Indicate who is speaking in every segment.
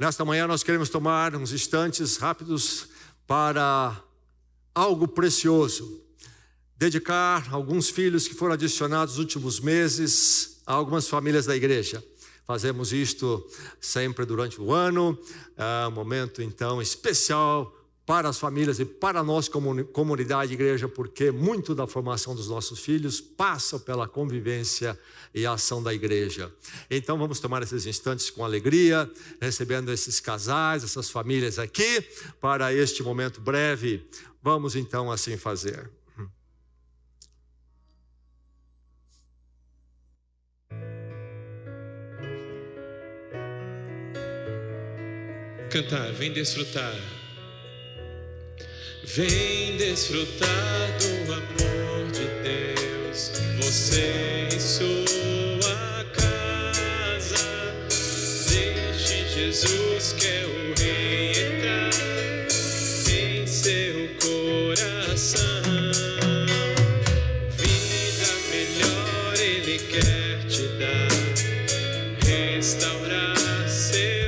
Speaker 1: Nesta manhã nós queremos tomar uns instantes rápidos para algo precioso. Dedicar alguns filhos que foram adicionados nos últimos meses a algumas famílias da igreja. Fazemos isto sempre durante o ano, é um momento então especial para as famílias e para nós como comunidade de igreja, porque muito da formação dos nossos filhos passa pela convivência e a ação da igreja. Então vamos tomar esses instantes com alegria, recebendo esses casais, essas famílias aqui, para este momento breve. Vamos então assim fazer.
Speaker 2: Cantar, vem desfrutar. Vem desfrutar do amor de Deus, você e sua casa. Deixe Jesus, que é o Rei, entrar em seu coração. Vida melhor Ele quer te dar, restaurar seu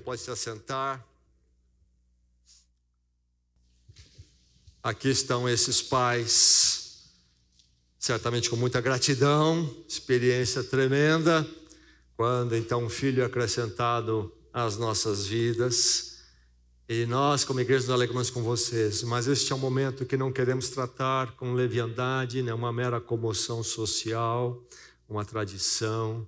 Speaker 1: pode se assentar. Aqui estão esses pais, certamente com muita gratidão, experiência tremenda, quando então um filho é acrescentado às nossas vidas. E nós, como igreja, nos alegramos com vocês, mas este é um momento que não queremos tratar com leviandade, nem uma mera comoção social, uma tradição.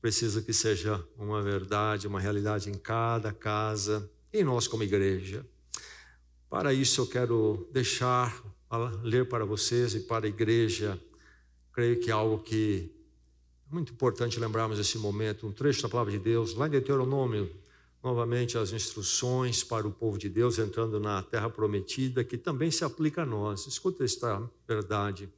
Speaker 1: Precisa que seja uma verdade, uma realidade em cada casa, e nós como igreja. Para isso eu quero ler para vocês e para a igreja, creio que é algo que é muito importante lembrarmos nesse momento, um trecho da palavra de Deus, lá em Deuteronômio, novamente as instruções para o povo de Deus entrando na terra prometida, que também se aplica a nós. Escuta esta verdade.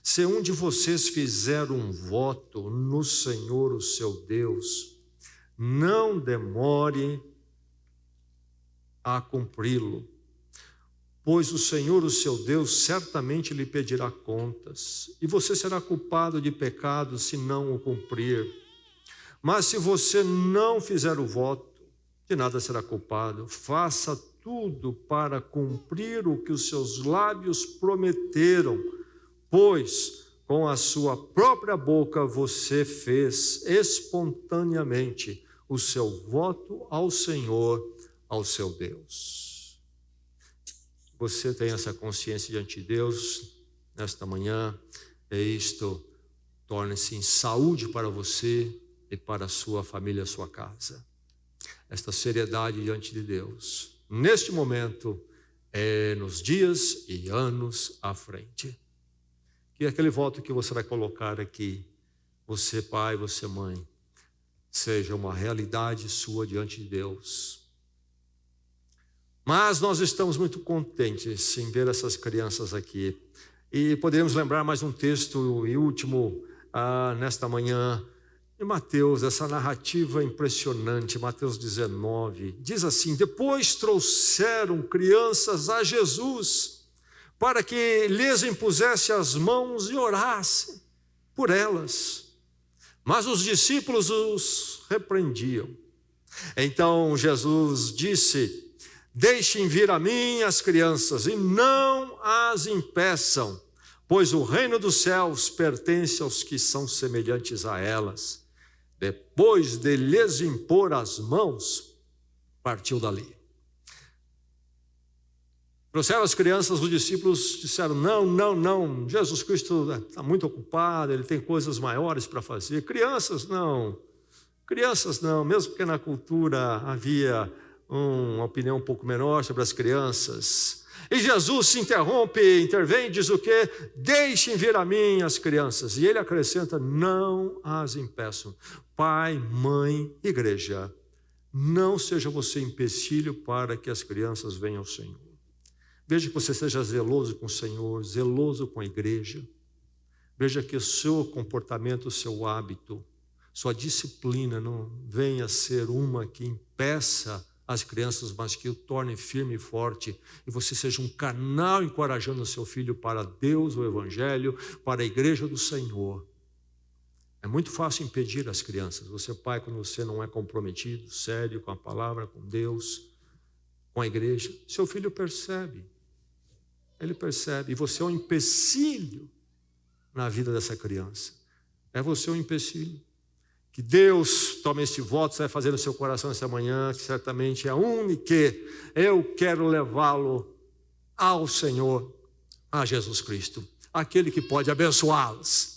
Speaker 1: Se um de vocês fizer um voto no Senhor, o seu Deus, não demore a cumpri-lo, pois o Senhor, o seu Deus, certamente lhe pedirá contas, e você será culpado de pecado se não o cumprir. Mas se você não fizer o voto, de nada será culpado. Faça tudo para cumprir o que os seus lábios prometeram, pois com a sua própria boca você fez espontaneamente o seu voto ao Senhor, ao seu Deus. Você tem essa consciência diante de Deus nesta manhã, e isto torne-se em saúde para você e para a sua família, a sua casa. Esta seriedade diante de Deus, neste momento, nos dias e anos à frente. Que aquele voto que você vai colocar aqui, você pai, você mãe, seja uma realidade sua diante de Deus. Mas nós estamos muito contentes em ver essas crianças aqui. E poderíamos lembrar mais um texto e último nesta manhã, em Mateus, essa narrativa impressionante, Mateus 19, diz assim: depois trouxeram crianças a Jesus, para que lhes impusesse as mãos e orasse por elas. Mas os discípulos os repreendiam. Então Jesus disse: deixem vir a mim as crianças e não as impeçam, pois o reino dos céus pertence aos que são semelhantes a elas. Depois de lhes impor as mãos, partiu dali. Trouxeram as crianças, os discípulos disseram, não, Jesus Cristo está muito ocupado, ele tem coisas maiores para fazer. Crianças não, mesmo porque na cultura havia uma opinião um pouco menor sobre as crianças. E Jesus se intervém e diz o quê? Deixem vir a mim as crianças. E ele acrescenta, não as impeçam. Pai, mãe, igreja, não seja você empecilho para que as crianças venham ao Senhor. Veja que você seja zeloso com o Senhor, zeloso com a igreja. Veja que o seu comportamento, o seu hábito, sua disciplina não venha a ser uma que impeça as crianças, mas que o torne firme e forte, e você seja um canal encorajando o seu filho para Deus, o Evangelho, para a igreja do Senhor. É muito fácil impedir as crianças. Você, pai, quando você não é comprometido, sério com a palavra, com Deus, com a igreja, seu filho percebe. Ele percebe, e você é um empecilho na vida dessa criança. É você um empecilho. Que Deus tome este voto, você vai fazer no seu coração essa manhã, que certamente é único, que eu quero levá-lo ao Senhor, a Jesus Cristo, aquele que pode abençoá-los.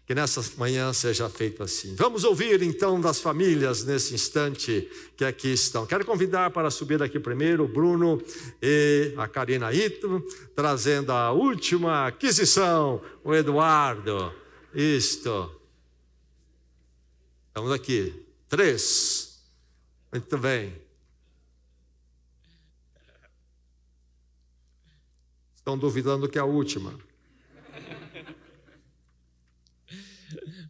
Speaker 1: Que nessa manhã seja feito assim. Vamos ouvir então das famílias nesse instante que aqui estão. Quero convidar para subir aqui primeiro o Bruno e a Karina Ito, trazendo a última aquisição, o Eduardo. Isto. Estamos aqui. 3. Muito bem. Estão duvidando que é a última.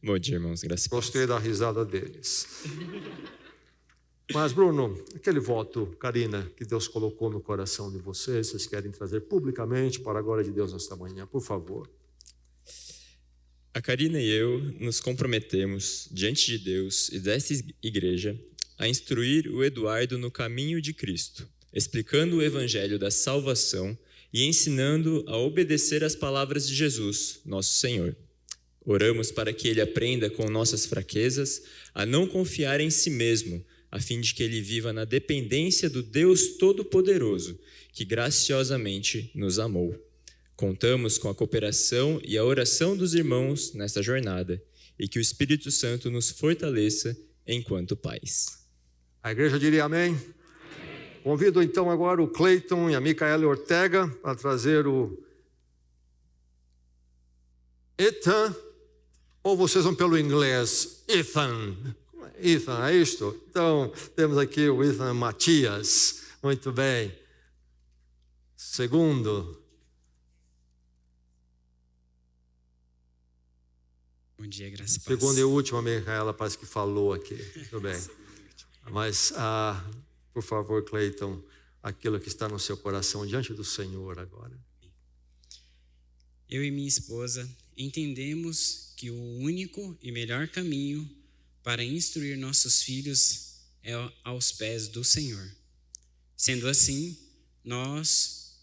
Speaker 3: Bom dia, irmãos. Graças a Deus.
Speaker 1: Gostei da risada deles. Mas, Bruno, aquele voto, Karina, que Deus colocou no coração de vocês querem trazer publicamente para a glória de Deus nesta manhã, por favor.
Speaker 3: A Karina e eu nos comprometemos, diante de Deus e desta igreja, a instruir o Eduardo no caminho de Cristo, explicando o evangelho da salvação e ensinando a obedecer às palavras de Jesus, nosso Senhor. Oramos para que ele aprenda com nossas fraquezas a não confiar em si mesmo, a fim de que ele viva na dependência do Deus Todo-Poderoso, que graciosamente nos amou. Contamos com a cooperação e a oração dos irmãos nesta jornada e que o Espírito Santo nos fortaleça enquanto pais.
Speaker 1: A igreja diria amém? Amém. Convido então agora o Cleiton e a Micaela Ortega para trazer o Ethan. Ou vocês vão pelo inglês? Ethan, é isto? Então, temos aqui o Ethan Matias. Muito bem. Segundo.
Speaker 4: Bom dia, graças a Deus.
Speaker 1: Segunda e última, a Micaela parece que falou aqui. Tudo bem. Mas, por favor, Cleiton, aquilo que está no seu coração diante do Senhor agora.
Speaker 4: Eu e minha esposa entendemos que o único e melhor caminho para instruir nossos filhos é aos pés do Senhor. Sendo assim, nós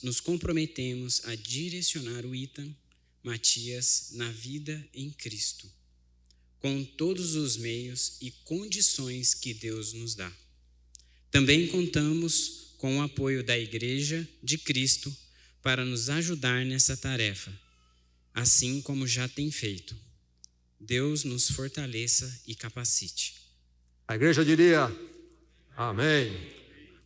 Speaker 4: nos comprometemos a direcionar o Ethan Matias na vida em Cristo, com todos os meios e condições que Deus nos dá. Também contamos com o apoio da Igreja de Cristo para nos ajudar nessa tarefa, assim como já tem feito. Deus nos fortaleça e capacite.
Speaker 1: A igreja diria amém.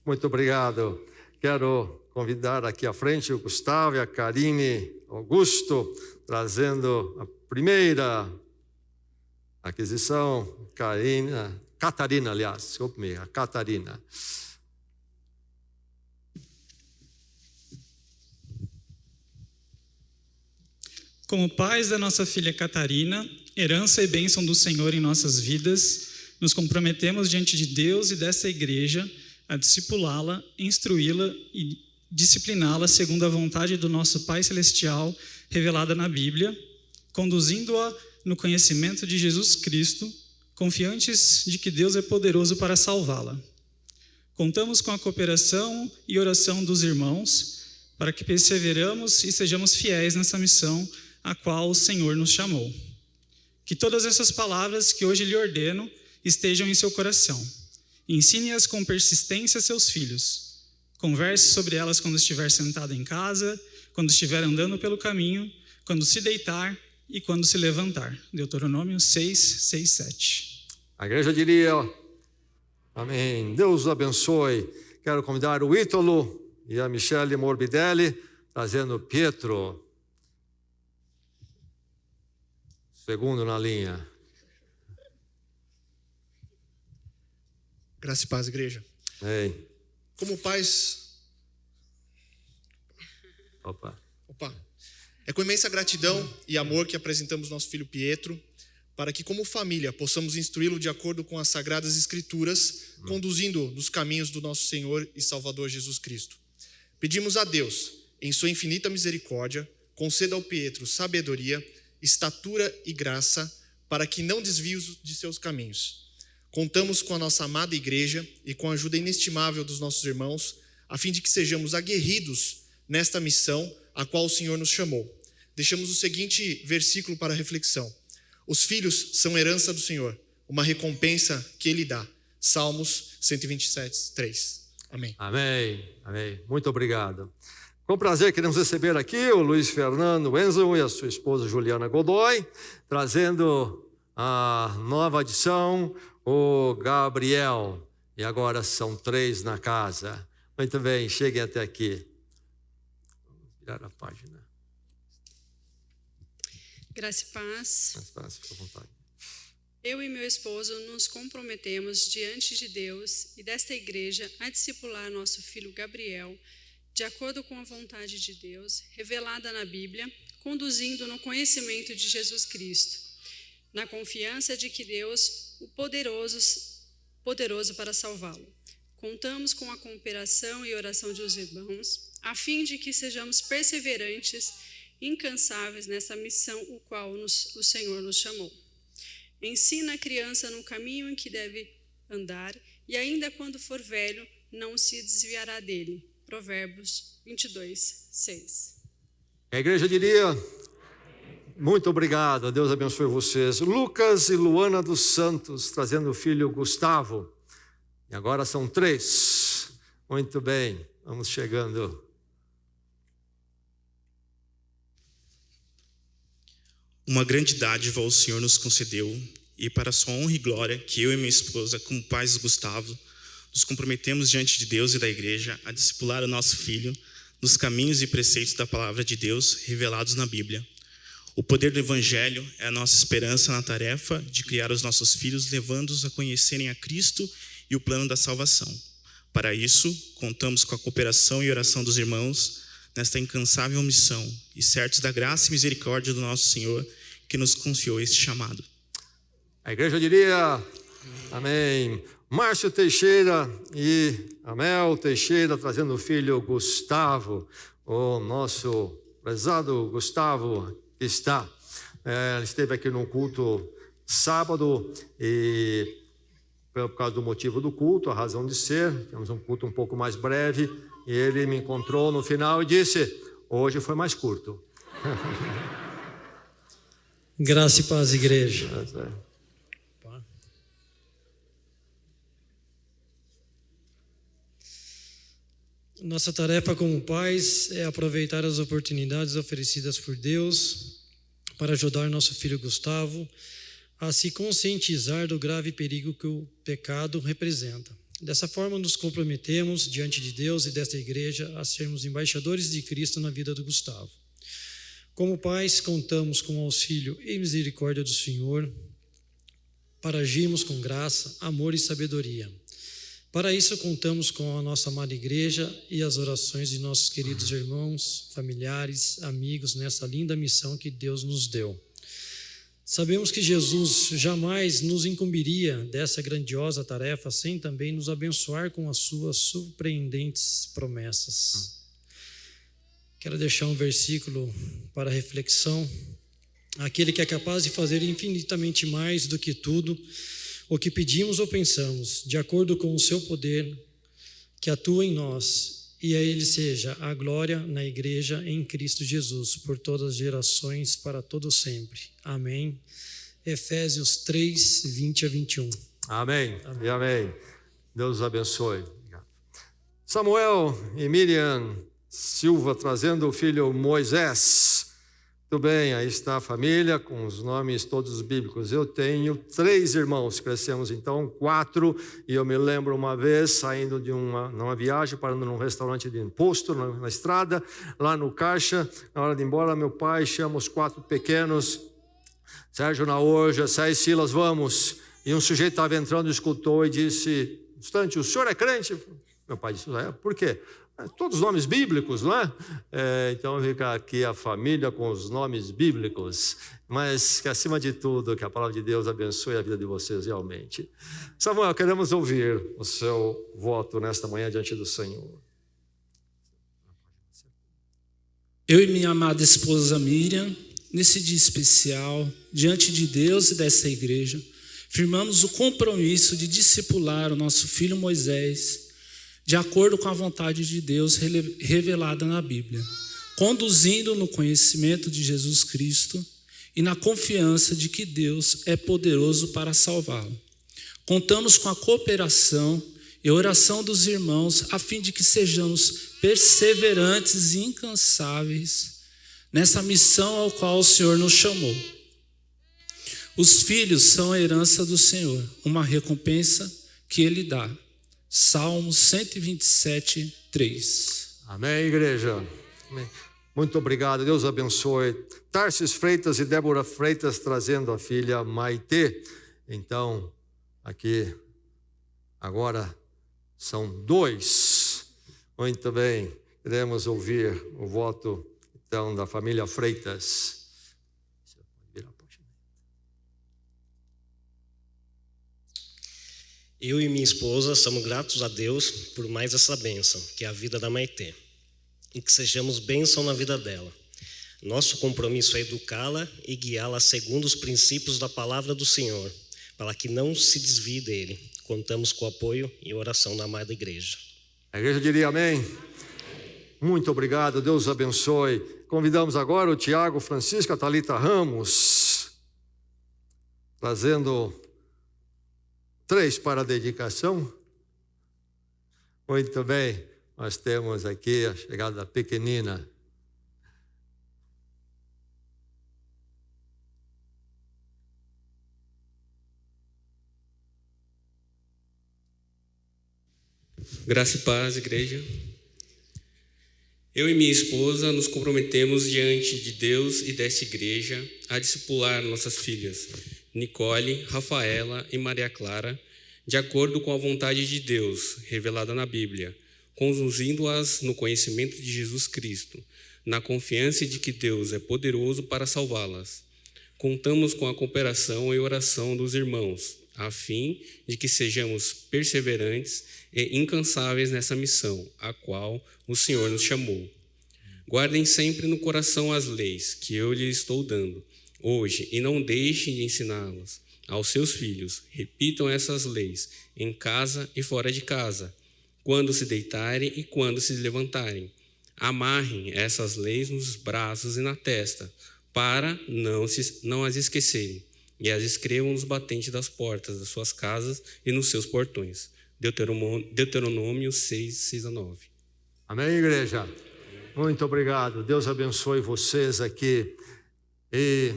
Speaker 1: Muito obrigado. Quero convidar aqui à frente o Gustavo e a Karine Augusto, trazendo a primeira aquisição, Catarina, aliás, desculpe-me, a Catarina.
Speaker 5: Como pais da nossa filha Catarina, herança e bênção do Senhor em nossas vidas, nos comprometemos diante de Deus e dessa igreja a discipulá-la, instruí-la e discipliná-la segundo a vontade do nosso Pai Celestial revelada na Bíblia, conduzindo-a no conhecimento de Jesus Cristo, confiantes de que Deus é poderoso para salvá-la. Contamos com a cooperação e oração dos irmãos para que perseveramos e sejamos fiéis nessa missão a qual o Senhor nos chamou. Que todas essas palavras que hoje lhe ordeno estejam em seu coração. Ensine-as com persistência a seus filhos. Converse sobre elas quando estiver sentado em casa, quando estiver andando pelo caminho, quando se deitar e quando se levantar. Deuteronômio 6, 6, 7.
Speaker 1: A igreja diria, amém. Deus os abençoe. Quero convidar o Ítalo e a Michele Morbidelli, trazendo Pietro, segundo na linha.
Speaker 6: Graça e paz, igreja.
Speaker 1: Ei.
Speaker 6: Como pais...
Speaker 1: Opa.
Speaker 6: É com imensa gratidão e amor que apresentamos nosso filho Pietro, para que, como família, possamos instruí-lo de acordo com as Sagradas Escrituras, conduzindo-o nos caminhos do nosso Senhor e Salvador Jesus Cristo. Pedimos a Deus, em sua infinita misericórdia, conceda ao Pietro sabedoria, estatura e graça, para que não desvie de seus caminhos. Contamos com a nossa amada igreja e com a ajuda inestimável dos nossos irmãos, a fim de que sejamos aguerridos nesta missão a qual o Senhor nos chamou. Deixamos o seguinte versículo para reflexão. Os filhos são herança do Senhor, uma recompensa que Ele dá. Salmos 127, 3. Amém.
Speaker 1: Amém, amém. Muito obrigado. Com prazer, queremos receber aqui o Luiz Fernando Enzo e a sua esposa Juliana Godoy, trazendo a nova adição, o Gabriel. E agora são 3 na casa. Muito bem, cheguem até aqui. Vamos virar a página.
Speaker 7: Graça e paz.
Speaker 1: Fica à vontade.
Speaker 7: Eu e meu esposo nos comprometemos diante de Deus e desta igreja a discipular nosso filho Gabriel, de acordo com a vontade de Deus, revelada na Bíblia, conduzindo no conhecimento de Jesus Cristo, na confiança de que Deus, o poderoso para salvá-lo. Contamos com a cooperação e oração dos irmãos, a fim de que sejamos perseverantes, incansáveis nessa missão o qual o Senhor nos chamou. Ensina a criança no caminho em que deve andar e ainda quando for velho não se desviará dele. Provérbios 22, 6.
Speaker 1: A igreja diria, muito obrigado, Deus abençoe vocês. Lucas e Luana dos Santos, trazendo o filho Gustavo. E agora são 3. Muito bem, vamos chegando.
Speaker 8: Uma grande dádiva o Senhor nos concedeu, e para sua honra e glória, que eu e minha esposa, como pais de Gustavo, nos comprometemos diante de Deus e da igreja a discipular o nosso filho nos caminhos e preceitos da palavra de Deus revelados na Bíblia. O poder do Evangelho é a nossa esperança na tarefa de criar os nossos filhos, levando-os a conhecerem a Cristo e o plano da salvação. Para isso, contamos com a cooperação e oração dos irmãos nesta incansável missão, e certos da graça e misericórdia do nosso Senhor, que nos confiou este chamado.
Speaker 1: A igreja diria, amém. Márcio Teixeira e Amel Teixeira, trazendo o filho Gustavo, o nosso prezado Gustavo, que está. Ele esteve aqui no culto sábado, e por causa do motivo do culto, a razão de ser, temos um culto um pouco mais breve, e ele me encontrou no final e disse, hoje foi mais curto.
Speaker 9: Graça e paz, igreja. Nossa tarefa como pais é aproveitar as oportunidades oferecidas por Deus para ajudar nosso filho Gustavo a se conscientizar do grave perigo que o pecado representa. Dessa forma, nos comprometemos diante de Deus e desta igreja a sermos embaixadores de Cristo na vida do Gustavo. Como pais, contamos com o auxílio e misericórdia do Senhor para agirmos com graça, amor e sabedoria. Para isso, contamos com a nossa amada igreja e as orações de nossos queridos irmãos, familiares, amigos nessa linda missão que Deus nos deu. Sabemos que Jesus jamais nos incumbiria dessa grandiosa tarefa sem também nos abençoar com as suas surpreendentes promessas. Quero deixar um versículo para reflexão. Aquele que é capaz de fazer infinitamente mais do que tudo o que pedimos ou pensamos, de acordo com o seu poder que atua em nós, e a Ele seja a glória na igreja em Cristo Jesus, por todas as gerações, para todo sempre. Amém. Efésios 3, 20 a 21.
Speaker 1: Amém. E amém. Deus os abençoe. Samuel e Miriam Silva trazendo o filho Moisés. Muito bem, aí está a família com os nomes todos bíblicos. Eu tenho 3 irmãos, crescemos então 4, e eu me lembro uma vez saindo de numa viagem, parando num restaurante de imposto, na estrada, lá no caixa, na hora de ir embora, meu pai chama os 4 pequenos, Sérgio Naorja, Sai Silas, vamos. E um sujeito estava entrando, escutou e disse, instante, o senhor é crente? Meu pai disse, por quê? Todos os nomes bíblicos, não é? Então fica aqui a família com os nomes bíblicos, mas que acima de tudo, que a palavra de Deus abençoe a vida de vocês realmente. Samuel, queremos ouvir o seu voto nesta manhã diante do Senhor.
Speaker 10: Eu e minha amada esposa Miriam, nesse dia especial, diante de Deus e dessa igreja, firmamos o compromisso de discipular o nosso filho Moisés, de acordo com a vontade de Deus revelada na Bíblia, conduzindo no conhecimento de Jesus Cristo e na confiança de que Deus é poderoso para salvá-lo. Contamos com a cooperação e oração dos irmãos a fim de que sejamos perseverantes e incansáveis nessa missão ao qual o Senhor nos chamou. Os filhos são a herança do Senhor, uma recompensa que Ele dá. Salmos 127, 3.
Speaker 1: Amém, igreja. Amém. Muito obrigado, Deus abençoe. Tarsis Freitas e Débora Freitas trazendo a filha Maitê. Então, aqui, agora são 2. Muito bem, queremos ouvir o voto, então, da família Freitas.
Speaker 11: Eu e minha esposa somos gratos a Deus por mais essa bênção, que é a vida da Maitê, e que sejamos bênção na vida dela. Nosso compromisso é educá-la e guiá-la segundo os princípios da palavra do Senhor, para que não se desvie dele. Contamos com o apoio e oração da amada igreja.
Speaker 1: A igreja diria amém? Muito obrigado, Deus abençoe. Convidamos agora o Tiago Francisco, a Thalita Ramos, trazendo 3 para a dedicação. Muito bem, nós temos aqui a chegada da pequenina.
Speaker 12: Graça e paz, igreja. Eu e minha esposa nos comprometemos diante de Deus e desta igreja a discipular nossas filhas, Nicole, Rafaela e Maria Clara, de acordo com a vontade de Deus, revelada na Bíblia, conduzindo-as no conhecimento de Jesus Cristo, na confiança de que Deus é poderoso para salvá-las. Contamos com a cooperação e oração dos irmãos, a fim de que sejamos perseverantes e incansáveis nessa missão, a qual o Senhor nos chamou. Guardem sempre no coração as leis que eu lhes estou dando hoje, e não deixem de ensiná-las aos seus filhos. Repitam essas leis em casa e fora de casa, quando se deitarem e quando se levantarem. Amarrem essas leis nos braços e na testa, para não as esquecerem, e as escrevam nos batentes das portas das suas casas e nos seus portões. Deuteronômio 6, 6 a 9.
Speaker 1: Amém, igreja? Muito obrigado. Deus abençoe vocês aqui. E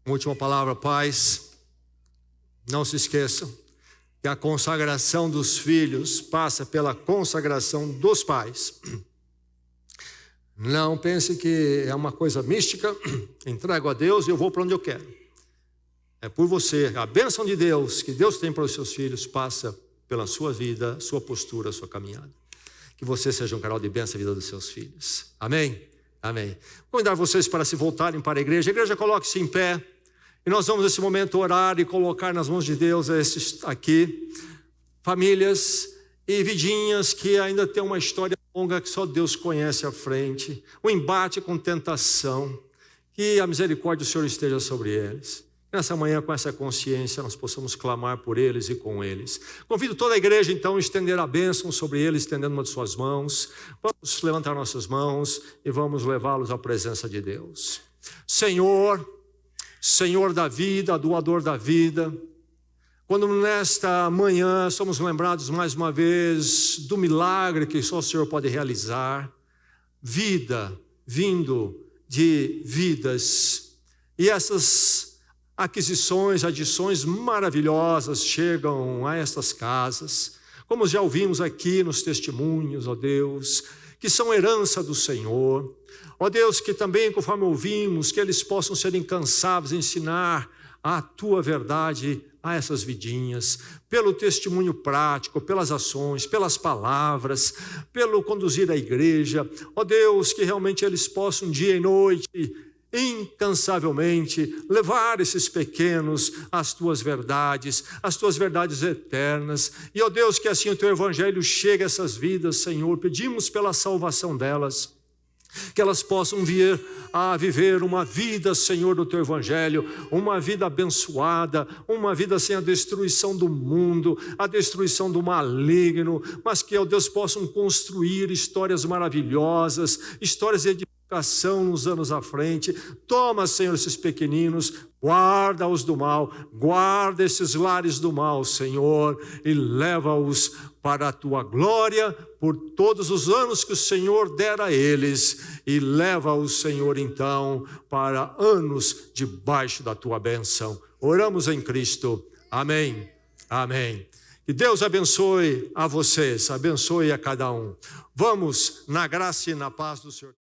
Speaker 1: última palavra, pais. Não se esqueçam que a consagração dos filhos passa pela consagração dos pais. Não pense que é uma coisa mística, entrego a Deus e eu vou para onde eu quero. É por você. A bênção de Deus que Deus tem para os seus filhos passa pela sua vida, sua postura, sua caminhada. Que você seja um canal de bênção na vida dos seus filhos. Amém? Amém. Vou convidar vocês para se voltarem para a igreja. A igreja, coloque-se em pé. E nós vamos nesse momento orar e colocar nas mãos de Deus esses aqui, famílias e vidinhas que ainda têm uma história longa que só Deus conhece à frente. Um embate com tentação. Que a misericórdia do Senhor esteja sobre eles. Nessa manhã, com essa consciência, nós possamos clamar por eles e com eles. Convido toda a igreja, então, a estender a bênção sobre eles, estendendo uma de suas mãos. Vamos levantar nossas mãos e vamos levá-los à presença de Deus. Senhor, Senhor da vida, doador da vida, quando nesta manhã somos lembrados mais uma vez do milagre que só o Senhor pode realizar, vida vindo de vidas, e essas aquisições, adições maravilhosas chegam a estas casas, como já ouvimos aqui nos testemunhos, ó Deus, que são herança do Senhor. Ó Deus, que também, conforme ouvimos, que eles possam ser incansáveis em ensinar a Tua verdade a essas vidinhas, pelo testemunho prático, pelas ações, pelas palavras, pelo conduzir a igreja. Ó Deus, que realmente eles possam dia e noite, incansavelmente, levar esses pequenos às Tuas verdades eternas. E, ó Deus, que assim o Teu Evangelho chegue a essas vidas, Senhor. Pedimos pela salvação delas, que elas possam vir a viver uma vida, Senhor, do Teu Evangelho, uma vida abençoada, uma vida sem a destruição do mundo, a destruição do maligno, mas que, ó Deus, possam construir histórias maravilhosas, histórias de edificação nos anos à frente. Toma, Senhor, esses pequeninos, guarda-os do mal, guarda esses lares do mal, Senhor, e leva-os para a Tua glória por todos os anos que o Senhor der a eles, e leva-os, Senhor, então, para anos debaixo da Tua bênção. Oramos em Cristo. Amém. Amém. Que Deus abençoe a vocês, abençoe a cada um. Vamos na graça e na paz do Senhor.